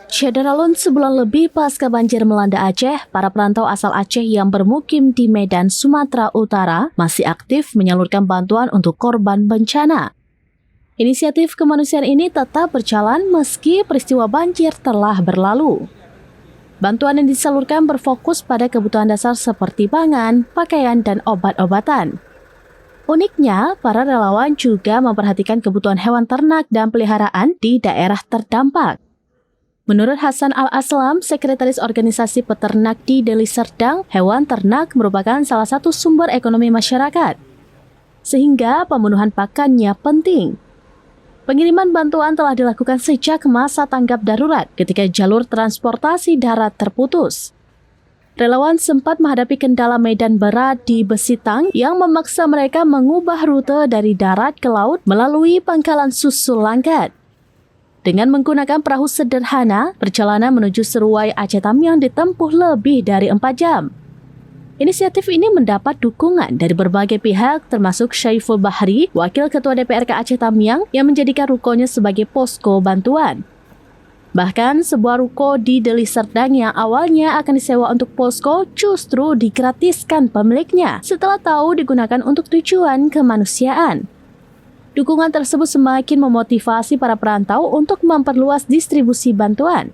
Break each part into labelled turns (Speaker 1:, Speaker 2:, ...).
Speaker 1: Syederalun sebulan lebih pasca banjir melanda Aceh, para perantau asal Aceh yang bermukim di Medan, Sumatera Utara masih aktif menyalurkan bantuan untuk korban bencana. Inisiatif kemanusiaan ini tetap berjalan meski peristiwa banjir telah berlalu. Bantuan yang disalurkan berfokus pada kebutuhan dasar seperti pangan, pakaian, dan obat-obatan. Uniknya, para relawan juga memperhatikan kebutuhan hewan ternak dan peliharaan di daerah terdampak. Menurut Hasan Al-Aslam, Sekretaris Organisasi Peternak di Deli Serdang, hewan ternak merupakan salah satu sumber ekonomi masyarakat. Sehingga pembunuhan pakannya penting. Pengiriman bantuan telah dilakukan sejak masa tanggap darurat ketika jalur transportasi darat terputus. Relawan sempat menghadapi kendala medan berat di Besitang yang memaksa mereka mengubah rute dari darat ke laut melalui Pangkalan Susul Langkat. Dengan menggunakan perahu sederhana, perjalanan menuju Seruai Aceh Tamiang ditempuh lebih dari 4 jam. Inisiatif ini mendapat dukungan dari berbagai pihak termasuk Syaiful Bahri, Wakil Ketua DPRK Aceh Tamiang yang menjadikan rukonya sebagai posko bantuan. Bahkan sebuah ruko di Deli Serdang yang awalnya akan disewa untuk posko justru digratiskan pemiliknya setelah tahu digunakan untuk tujuan kemanusiaan. Dukungan tersebut semakin memotivasi para perantau untuk memperluas distribusi bantuan.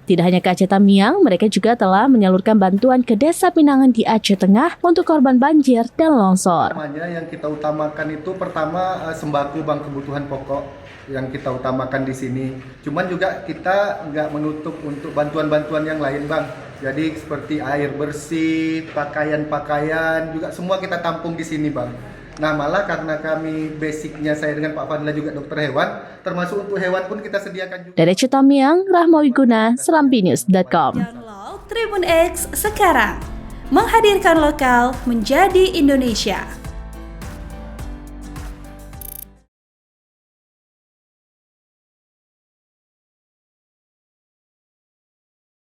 Speaker 1: Tidak hanya ke Aceh Tamiang, mereka juga telah menyalurkan bantuan ke Desa Pinangan di Aceh Tengah untuk korban banjir dan longsor.
Speaker 2: Yang kita utamakan itu pertama sembako, bang, kebutuhan pokok yang kita utamakan di sini. Cuman juga kita nggak menutup untuk bantuan-bantuan yang lain, bang. Jadi seperti air bersih, pakaian-pakaian juga semua kita tampung di sini, bang. Nah, malah karena kami basicnya saya dengan Pak Fadila juga dokter hewan, termasuk untuk hewan pun kita sediakan juga.
Speaker 1: Dari Aceh Tamiang, Rahmawi Guna, serambinews.com.
Speaker 3: Download Tribun X sekarang, menghadirkan lokal menjadi Indonesia.